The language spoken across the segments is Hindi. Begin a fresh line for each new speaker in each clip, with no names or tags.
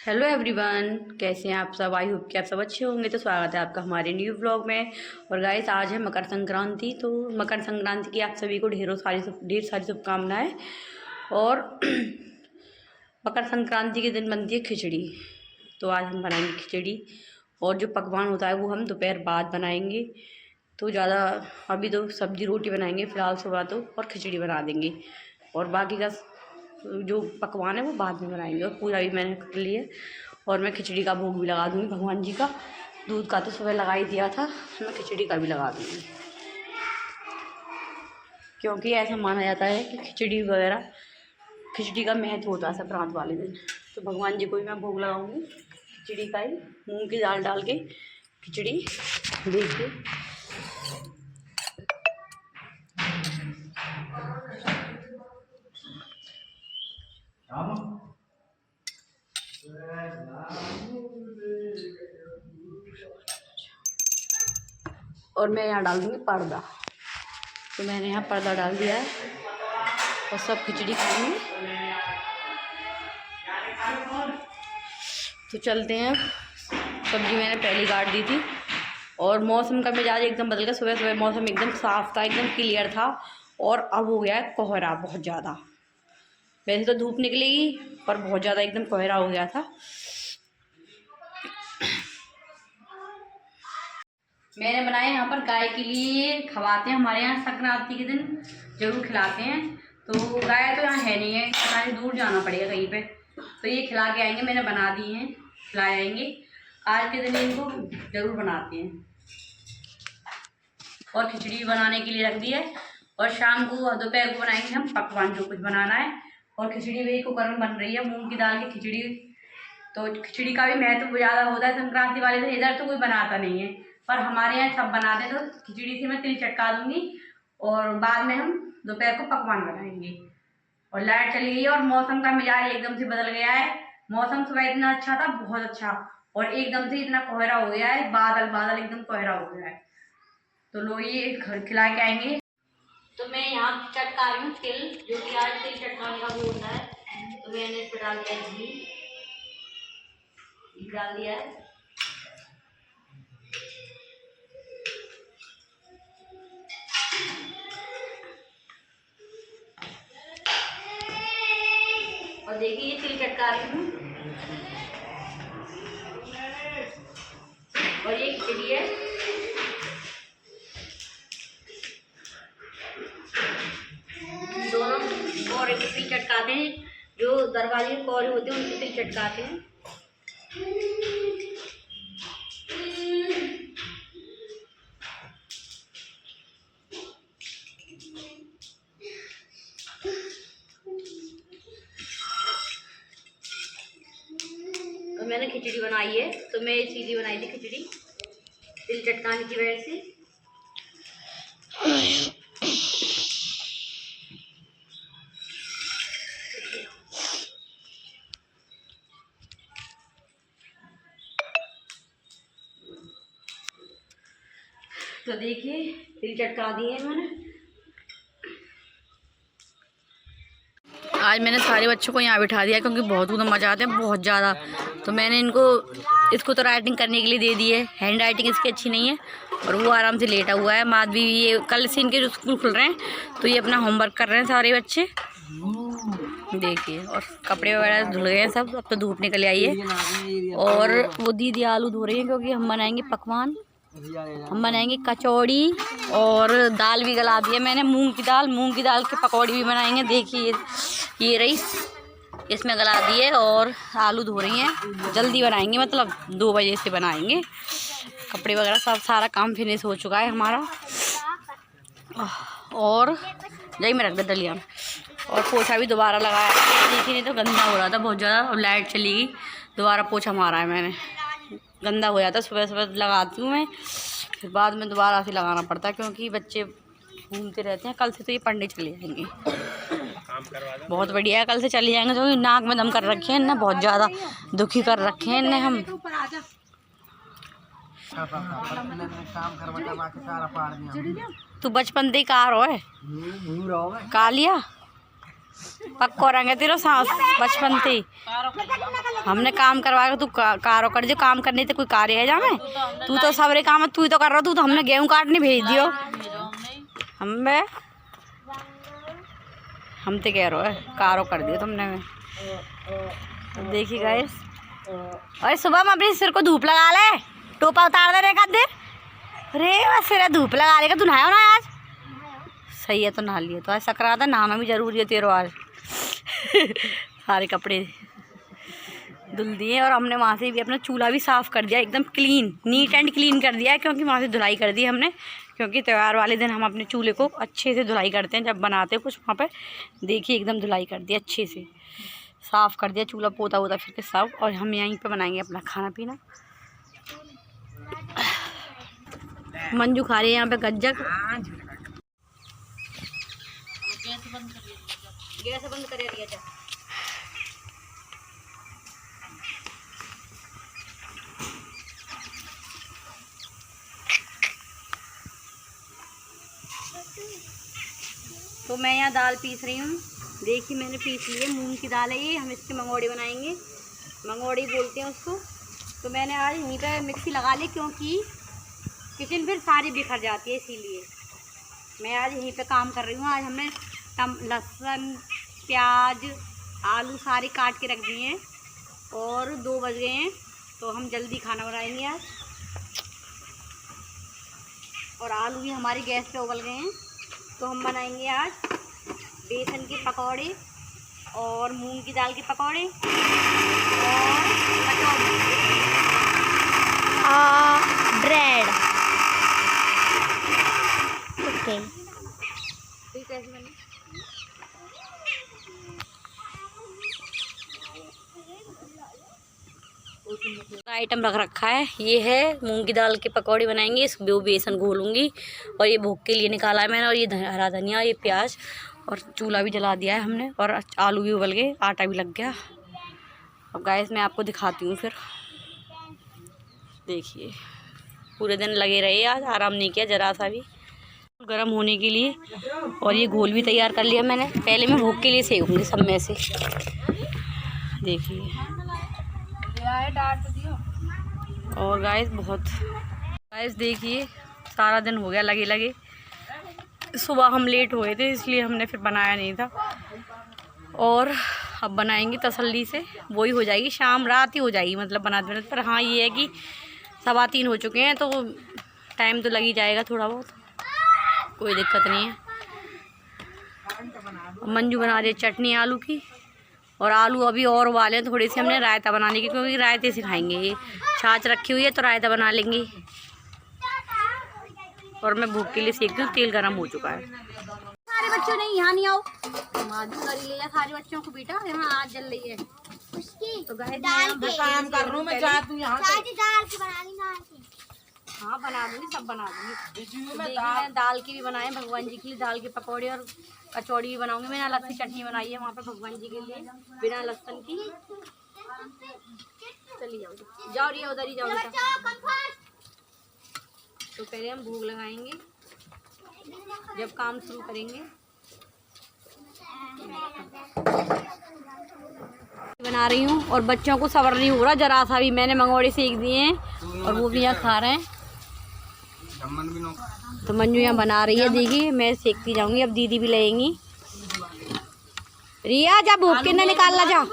हेलो एवरीवन, कैसे हैं आप सब। आई होप कि आप सब अच्छे होंगे। तो स्वागत है आपका हमारे न्यू व्लॉग में। और गाइस, आज है मकर संक्रांति। तो मकर संक्रांति की आप सभी को ढेर सारी शुभकामनाएं। और मकर संक्रांति के दिन बनती है खिचड़ी। तो आज हम बनाएंगे खिचड़ी, और जो पकवान होता है वो हम दोपहर बाद बनाएंगे। तो ज़्यादा अभी तो सब्जी रोटी बनाएंगे फ़िलहाल, सुबह तो, और खिचड़ी बना देंगे। और बाकी का जो पकवान है वो बाद में बनाएंगे। और पूजा भी मैंने कर ली है, और मैं खिचड़ी का भोग भी लगा दूँगी भगवान जी का। दूध का तो सुबह लगा ही दिया था, मैं खिचड़ी का भी लगा दूँगी, क्योंकि ऐसा माना जाता है कि खिचड़ी का महत्व होता है संक्रांत वाले दिन। तो भगवान जी को भी मैं भोग लगाऊंगी खिचड़ी का ही, मूंग की दाल डाल के खिचड़ी। देखिए, और मैं यहाँ डाल दूँगी पर्दा। तो मैंने यहाँ पर्दा डाल दिया है, और सब खिचड़ी खाएंगे। तो चलते हैं। सब्जी मैंने पहले काट दी थी, और मौसम का मिजाज एकदम बदल गया। सुबह सुबह मौसम एकदम साफ़ था, एकदम क्लियर था, और अब हो गया है कोहरा बहुत ज़्यादा। वैसे तो धूप निकलेगी, पर बहुत ज़्यादा एकदम कोहरा हो गया था। मैंने बनाए यहाँ पर गाय के लिए, खवाते हैं हमारे यहाँ संक्रांति के दिन, जरूर खिलाते हैं। तो गाय तो यहाँ है नहीं है, हमारे दूर जाना पड़ेगा कहीं पे। तो ये खिला के आएंगे, मैंने बना दिए हैं, खिला आएंगे। आज के दिन इनको जरूर बनाते हैं। और खिचड़ी बनाने के लिए रख दी है, और शाम को दोपहर को बनाएंगे हम पकवान, जो कुछ बनाना है। और खिचड़ी भी कुकर में बन रही है, मूंग की दाल की खिचड़ी। तो खिचड़ी का भी महत्व ज़्यादा होता है संक्रांति वाले दिन। इधर तो कोई बनाता नहीं है, पर हमारे यहाँ सब बनाते हैं। तो खिचड़ी से मैं तिल चटका दूँगी, और बाद में हम दोपहर को पकवान बनाएंगे। और लाइट चली गई है, और मौसम का मिजाज एकदम से बदल गया है। मौसम सुबह इतना अच्छा था, बहुत अच्छा, और एकदम से इतना कोहरा हो गया है, बादल बादल एकदम कोहरा हो गया है। तो लोग ये घर खिला के आएंगे। तो मैं यहाँ चटका रही हूँ तिल, जो कि आज तिल चटकाने का वो होता है। तो मैंने इस पर डाल दिया घी डाल दिया है। और देखिए, ये तिल चटका रही हूँ, और ये खिचड़ी है। दोनों और एक तिल चटकाते हैं, जो दरवाजे के कौरे होते हैं उनके तिल चटकाते हैं। तो मैंने खिचड़ी बनाई है, तो मैं सीधी बनाई थी खिचड़ी तिल चटकाने की वजह से। तो देखिए, तिल चटका दिए हैं मैंने। आज मैंने सारे बच्चों को यहाँ बिठा दिया, क्योंकि बहुत उधर मजा आते हैं, बहुत ज़्यादा। तो मैंने इसको तो राइटिंग करने के लिए दे दी है। हैंड राइटिंग इसकी अच्छी नहीं है, और वो आराम से लेटा हुआ है। माधवी, ये कल से इनके स्कूल खुल रहे हैं, तो ये अपना होमवर्क कर रहे हैं सारे बच्चे। देखिए, और कपड़े वगैरह धुल गए हैं सब, अब तो धूप निकल आई है। और वो दीदी आलू धो रही है, क्योंकि हम बनाएंगे पकवान, हम बनाएंगे कचौड़ी। और दाल भी गला दी है मैंने, मूंग की दाल की पकौड़ी भी बनाएंगे। देखिए, ये रही, इसमें गला दिए, और आलू धो रही हैं। जल्दी बनाएंगे, मतलब 2 बजे से बनाएंगे। कपड़े वगैरह सब, सारा काम फिनिश हो चुका है हमारा। और यही में रख दे डलिया में। और पोछा भी दोबारा लगाया, देखिए, नहीं तो गंदा हो रहा था बहुत ज़्यादा। और लाइट चली गई, दोबारा पोछा मारा है मैंने, गंदा हो जाता। सुबह सुबह लगाती हूँ मैं, फिर बाद में दोबारा से लगाना पड़ता है, क्योंकि बच्चे घूमते रहते हैं। कल से तो ये पढ़ने चले जाएंगे। बहुत बढ़िया है, कल से चले जाएंगे। तो नाक में दम कर रखे हैं इन्हें, बहुत ज़्यादा दुखी कर रखे हैं इन्हें हम। तू बचपन दे कार हो है का लिया पक्को रंगे तेरो सांस बचपन थी। हमने काम करवाया तू कारो कर, जो काम करने थे कोई कार्य है जामे। तू तो सबरे काम तू तो कर रहा, तू तो हमने गेहूं काटने भेज दियो। हम तो कह रहे है कारो कर दियो तुमने में। तो देखिए गाइस, अरे सुबह में अपने सिर को धूप लगा ले, टोपा उतार दे रे देर। अरे बस सिर धूप लगा लेगा। तू नहाया ना आज? सही है, तो नहा लिए। तो आज सकरात है, नहाना भी जरूरी है तेरो आज। सारे कपड़े धुल दिए और हमने वहाँ से भी अपना चूल्हा भी साफ़ कर दिया, एकदम क्लीन, नीट एंड क्लीन कर दिया है। क्योंकि वहाँ से धुलाई कर दी हमने, क्योंकि त्यौहार वाले दिन हम अपने चूल्हे को अच्छे से धुलाई करते हैं जब बनाते हैं कुछ। वहाँ पे देखिए एकदम धुलाई कर दिया, अच्छे से साफ़ कर दिया चूल्हा, पोता वोता फिर के सब। और हम यहीं पे बनाएंगे अपना खाना पीना। मंजू खा रही है यहाँ पे गज्जक। गैस बंद कर दिया था। तो मैं यहाँ दाल पीस रही हूँ। देखिए मैंने पीस ली है, मूंग की दाल है ये। हम इसके मंगोड़े बनाएंगे, मंगोड़े बोलते हैं उसको। तो मैंने आज यहीं पे मिक्सी लगा ली, क्योंकि किचन फिर सारी बिखर जाती है, इसीलिए मैं आज यहीं पे काम कर रही हूँ। आज हमने लहसुन, प्याज, आलू सारे काट के रख दिए हैं और 2 बज गए हैं, तो हम जल्दी खाना बनाएंगे आज। और आलू भी हमारी गैस पे उबल गए हैं, तो हम बनाएंगे आज बेसन के पकौड़े और मूंग की दाल के पकौड़े और ब्रेड। ओके, कैसे बने? आइटम रख रखा है, ये है मूंग की दाल के पकौड़े बनाएंगे। इस बेसन घोलूंगी और ये भूख के लिए निकाला है मैंने। और ये हरा धनिया, ये प्याज, और चूल्हा भी जला दिया है हमने, और आलू भी उबल गए, आटा भी लग गया। अब गाइस मैं आपको दिखाती हूँ फिर। देखिए पूरे दिन लगे रहे, आज आराम नहीं किया जरा सा भी, गर्म होने के लिए। और ये घोल भी तैयार कर लिया मैंने। पहले मैं भूख के लिए सेकूँगी सब में से। देखिए और गाइस देखिए सारा दिन हो गया लगे लगे। सुबह हम लेट हुए थे, इसलिए हमने फिर बनाया नहीं था। और अब बनाएंगे तसल्ली से, वही हो जाएगी शाम रात ही हो जाएगी, मतलब बनाते बनाते। पर हाँ ये है कि 3:15 हो चुके हैं, तो टाइम तो लग ही जाएगा थोड़ा बहुत, कोई दिक्कत नहीं है। मंजू बना रही है चटनी आलू की, और आलू अभी और उबाले हैं थोड़ी सी हमने रायता बनाने की, क्योंकि रायते से खाएंगे। ये छाछ रखी हुई है तो रायता बना लेंगे। और मैं भूख के लिए सेकती हूँ, तेल गरम हो चुका है। सारे बच्चों नहीं, यहाँ नहीं आओ, माधुरी ले जा सारे बच्चों को बेटा, यहाँ आज जल रही है तो काम कर रहा हूँ मैं। हाँ बना दूँगी, सब बना दूँगी। मैं दाल की भी बनाए भगवान जी के लिए, दाल के पकौड़े और कचौड़ी भी बनाऊंगी। मैंने अलग से चटनी बनाई है वहाँ पे भगवान जी के लिए बिना लहसुन की। चलिए जाओ जाओ, रिया उधर ही जाओ बेटा। तो पहले हम भोग लगाएंगे जब काम शुरू करेंगे। बना रही हूँ और बच्चों को सबर नहीं हो रहा जरा सा भी। मैंने मंगोड़े सेक दिए हैं और वो भी यहाँ खा रहे हैं। तो मंजू यहाँ बना रही है, देखिए मैं सेकती जाऊंगी। अब दीदी भी लेंगी। रिया जा भूख के ना निकालना, जा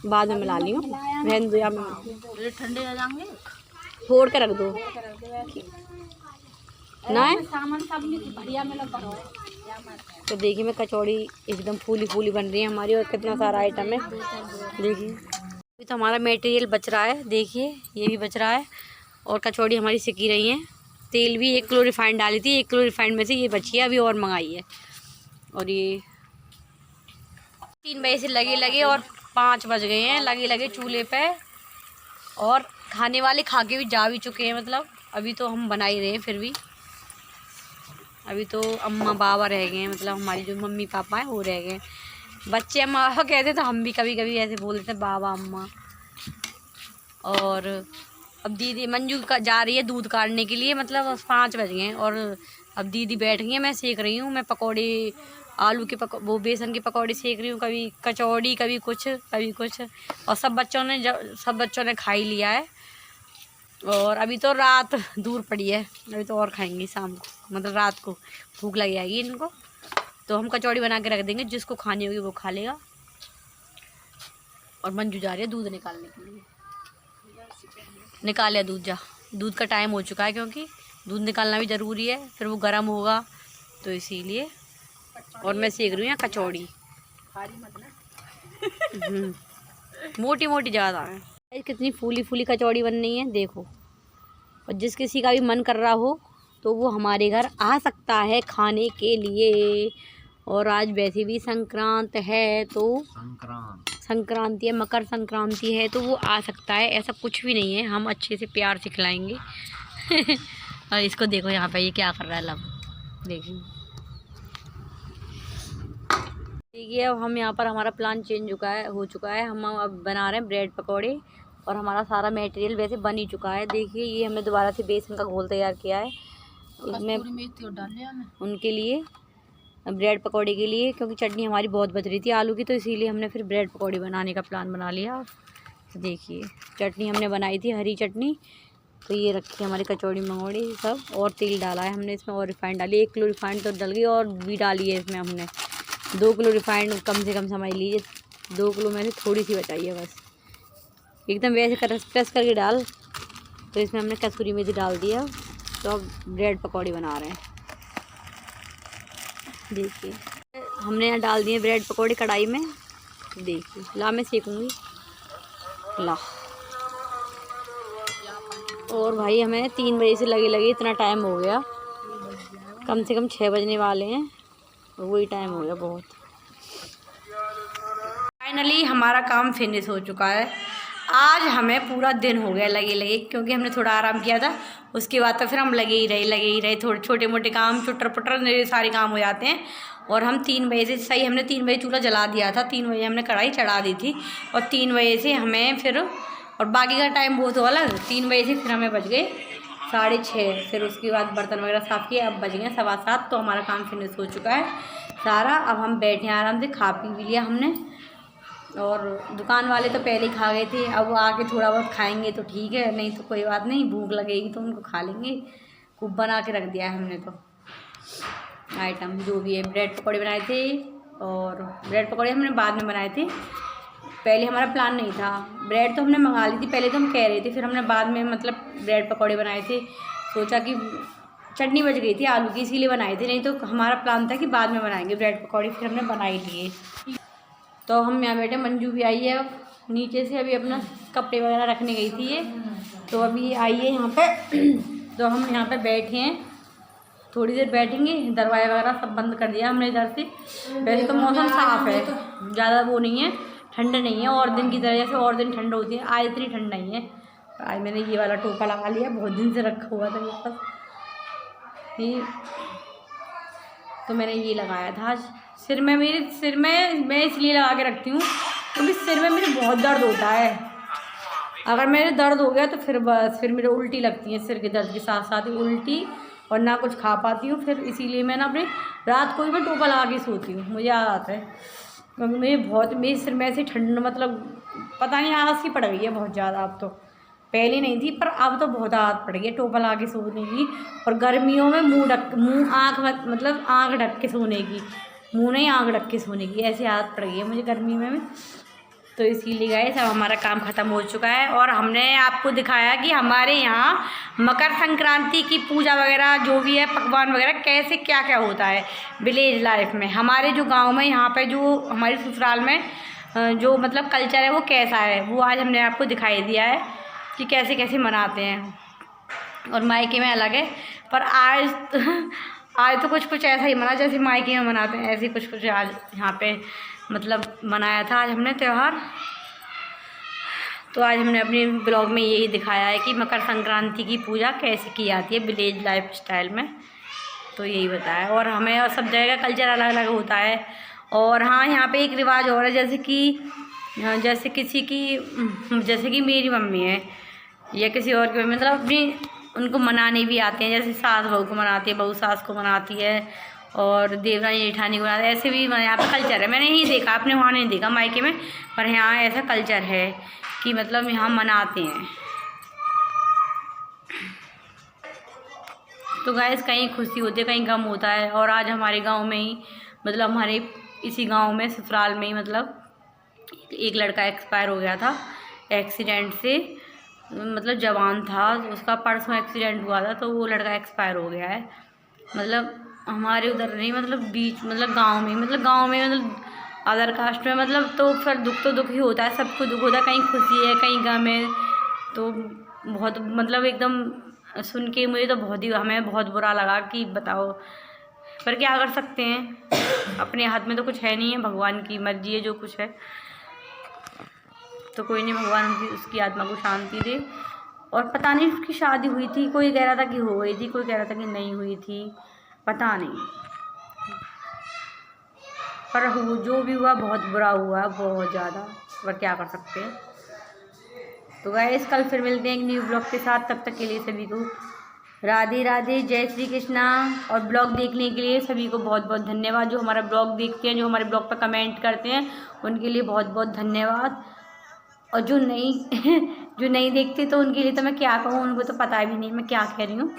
बाद में मिला ली हूँ, ठंडे हो जाएंगे, फोड़ के रख दो ना। तो देखिए मैं कचौड़ी एकदम फूली फूली बन रही है हमारी, और कितना सारा आइटम है। देखिए अभी तो हमारा मटेरियल बच रहा है, देखिए ये भी बच रहा है। और कचौड़ी हमारी सिकी रही है। तेल भी 1 किलो रिफाइंड डाली थी, 1 किलो रिफाइंड में से ये बची है, अभी और मंगाई है। और ये 3 बजे से लगे लगे और 5 बज गए हैं लगे लगे चूल्हे पे। और खाने वाले खा के भी जा भी चुके हैं, मतलब अभी तो हम बना ही रहे हैं। फिर भी अभी तो अम्मा बाबा रह गए हैं, मतलब हमारी जो मम्मी पापा हैं वो रह गए हैं। बच्चे अम्मा बाबा कहते तो हम भी कभी कभी ऐसे बोलते थे बाबा अम्मा। और अब दीदी मंजू का जा रही है दूध काटने के लिए, मतलब 5 बज गए हैं। और अब दीदी बैठ गई है, मैं सेक रही हूँ। मैं पकौड़े आलू के वो बेसन की पकौड़ी सेक रही हूँ, कभी कचौड़ी, कभी कुछ कभी कुछ। और सब बच्चों ने खा ही लिया है। और अभी तो रात दूर पड़ी है, अभी तो और खाएंगे शाम को, मतलब रात को भूख लग जाएगी इनको, तो हम कचौड़ी बना के रख देंगे, जिसको खानी होगी वो खा लेगा। और मंजू जा रही है दूध निकालने के लिए। निकाल लिया दूध, जा, दूध का टाइम हो चुका है, क्योंकि दूध निकालना भी ज़रूरी है, फिर वो गर्म होगा तो इसीलिए। और मैं सेक रही हूँ यहाँ कचौड़ी, मोटी मोटी ज़्यादा है। कितनी फूली फूली कचौड़ी बन रही है देखो। और जिस किसी का भी मन कर रहा हो तो वो हमारे घर आ सकता है खाने के लिए। और आज वैसे भी संक्रांत है, तो संक्रांति है, मकर संक्रांति है, तो वो आ सकता है, ऐसा कुछ भी नहीं है। हम अच्छे से प्यार से खिलाएंगे। और इसको देखो यहाँ पे ये क्या कर रहा है, लब देखिए। देखिए अब हम यहाँ पर, हमारा प्लान चेंज हो चुका है। हम अब बना रहे हैं ब्रेड पकौड़े, और हमारा सारा मटेरियल वैसे बन ही चुका है। देखिए ये हमने दोबारा से बेसन का घोल तैयार किया है इसमें उनके लिए, ब्रेड पकौड़े के लिए, क्योंकि चटनी हमारी बहुत बच रही थी आलू की, तो इसीलिए हमने फिर ब्रेड पकौड़ी बनाने का प्लान बना लिया। तो देखिए चटनी हमने बनाई थी, हरी चटनी। तो ये रखी हमारी कचौड़ी मंगौड़ी सब, और तेल डाला है हमने इसमें, और रिफाइंड डाली, 1 किलो रिफाइंड तो डल गई, और भी डाली है इसमें हमने 2 किलो रिफाइंड, कम से कम समझ लीजिए 2 किलो में से थोड़ी सी बचाई है बस, एकदम वैसे प्रेस करके डाल। तो इसमें हमने कसूरी मेथी डाल दिया। तो अब ब्रेड पकौड़ी बना रहे हैं। देखिए हमने यहाँ डाल दिए ब्रेड पकौड़े कढ़ाई में। देखिए ला मैं सेकूँगी, ला। और भाई हमें 3 बजे से लगे इतना टाइम हो गया, कम से कम 6 बजने वाले हैं, वही टाइम हो गया बहुत। फाइनली हमारा काम फिनिश हो चुका है। आज हमें पूरा दिन हो गया लगे, क्योंकि हमने थोड़ा आराम किया था, उसके बाद तो फिर हम लगे ही रहे। थोड़े छोटे मोटे काम, चुटर पुटर सारे काम हो जाते हैं। और हम 3 बजे से सही, हमने 3 बजे चूल्हा जला दिया था, 3 बजे हमने कढ़ाई चढ़ा दी थी, और 3 बजे से हमें फिर, और बाकी का टाइम बहुत अलग, 3 बजे से फिर हमें बज गए 6:30। फिर उसके बाद बर्तन वगैरह साफ़ किए, अब बज गए 7:15। तो हमारा काम फिनिश हो चुका है सारा। अब हम बैठे आराम से, खा पी भी लिया हमने, और दुकान वाले तो पहले ही खा गए थे। अब आके थोड़ा बहुत खाएंगे तो ठीक है, नहीं तो कोई बात नहीं, भूख लगेगी तो उनको खा लेंगे। खूब बना के रख दिया है हमने तो आइटम जो भी है। ब्रेड पकौड़े बनाए थे, और ब्रेड पकौड़े हमने बाद में बनाए थे, पहले हमारा प्लान नहीं था। ब्रेड तो हमने मंगा ली थी पहले, तो हम कह रहे थे, फिर हमने बाद में मतलब ब्रेड पकौड़े बनाए थे। सोचा कि चटनी बच गई थी आलू की, इसीलिए बनाए थे, नहीं तो हमारा प्लान था कि बाद में बनाएंगे ब्रेड पकौड़े, फिर हमने बना ही लिए। तो हम यहाँ बैठे, मंजू भी आई है नीचे से, अभी अपना कपड़े वगैरह रखने गई थी ये, तो अभी आई है यहाँ पे। तो हम यहाँ पे बैठे हैं, थोड़ी देर बैठेंगे। दरवाज़ा वगैरह सब बंद कर दिया हमने इधर से। वैसे तो मौसम साफ़ है, ज़्यादा वो नहीं है, ठंड नहीं है, और दिन की तरह जैसे और दिन ठंड होती है, आज इतनी ठंड नहीं है। आज मैंने ये वाला टोपा लगा लिया, बहुत दिन से रखा हुआ था मेरे पास ये, तो मैंने ये लगाया था आज सिर में। मैं इसलिए लगा के रखती हूँ क्योंकि सिर में मेरे बहुत दर्द होता है। अगर मेरे दर्द हो गया तो फिर बस, फिर मेरे उल्टी लगती है, सिर के दर्द के साथ साथ ही उल्टी, और ना कुछ खा पाती हूँ फिर। इसीलिए मैं ना अपने रात को भी मैं टोपा लगा के सोती हूँ, मुझे आदत है, क्योंकि मेरे सिर में ऐसे ठंड, मतलब पता नहीं आदत सी पड़ गई है बहुत ज़्यादा। अब तो पहले नहीं थी, पर अब तो बहुत आदत पड़ गई है टोपा लगा के सोने की। और गर्मियों में मतलब आँख ढक के सोने की, मुँह नहीं आँख ढक के सोने की, ऐसी आदत पड़ गई है मुझे गर्मी में। तो इसीलिए गाइस अब हमारा काम ख़त्म हो चुका है, और हमने आपको दिखाया कि हमारे यहाँ मकर संक्रांति की पूजा वगैरह जो भी है, पकवान वगैरह कैसे क्या क्या होता है विलेज लाइफ में, हमारे जो गांव में, यहाँ पे जो हमारे ससुराल में जो मतलब कल्चर है वो कैसा है, वो आज हमने आपको दिखाई दिया है कि कैसे कैसे मनाते हैं। और मायके में अलग है, पर आज तो कुछ ऐसा ही मना जैसे मायके में मनाते हैं, ऐसे कुछ आज यहाँ पे मतलब मनाया था आज हमने त्यौहार। तो आज हमने अपने ब्लॉग में यही दिखाया है कि मकर संक्रांति की पूजा कैसे की जाती है विलेज लाइफ स्टाइल में, तो यही बताया। और हमें और सब जगह का कल्चर अलग अलग होता है। और हाँ, यहाँ पे एक रिवाज और है, जैसे कि मेरी मम्मी है या किसी और की, मतलब अपनी उनको मनाने भी आते हैं, जैसे सास बहू को मनाती है, बहू सास को मनाती है, और देवरानी जेठानी को मनाते हैं। ऐसे भी यहाँ पे कल्चर है, मैंने यही देखा, आपने वहाँ नहीं देखा मायके में, पर यहाँ ऐसा कल्चर है कि मतलब यहाँ मनाते हैं। तो गाइस कहीं खुशी होती है, कहीं गम होता है। और आज हमारे गांव में ही मतलब हमारे इसी गांव में ससुराल में ही मतलब एक लड़का एक्सपायर हो गया था एक्सीडेंट से। मतलब जवान था, उसका परसों एक्सीडेंट हुआ था, तो वो लड़का एक्सपायर हो गया है। मतलब हमारे उधर नहीं, मतलब बीच मतलब गांव में मतलब अदर कास्ट में मतलब, तो फिर दुख तो दुख ही होता है, सबको दुख होता है, कहीं खुशी है कहीं गम है। तो बहुत मतलब एकदम सुन के मुझे तो हमें बहुत बुरा लगा कि बताओ, पर क्या कर सकते हैं, अपने हाथ में तो कुछ है नहीं है, भगवान की मर्जी है जो कुछ है। तो कोई नहीं, भगवान उसकी आत्मा को शांति दे। और पता नहीं उसकी शादी हुई थी, कोई कह रहा था कि हो गई थी, कोई कह रहा था कि नहीं हुई थी, पता नहीं, पर जो भी हुआ बहुत बुरा हुआ, बहुत ज़्यादा, पर क्या कर सकते हैं। तो गाइस कल फिर मिलते हैं एक न्यू ब्लॉग के साथ, तब तक के लिए सभी को राधे राधे, जय श्री कृष्णा। और ब्लॉग देखने के लिए सभी को बहुत बहुत धन्यवाद, जो हमारा ब्लॉग देखते हैं, जो हमारे ब्लॉग पर कमेंट करते हैं, उनके लिए बहुत बहुत धन्यवाद। और जो नहीं देखते तो उनके लिए तो मैं क्या कहूँ, उनको तो पता भी नहीं मैं क्या कह रही हूँ।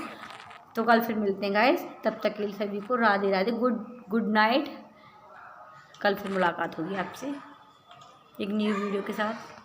तो कल फिर मिलते हैं गाइस, तब तक के लिए सभी को राधे राधे, गुड नाइट। कल फिर मुलाकात होगी आपसे एक न्यू वीडियो के साथ।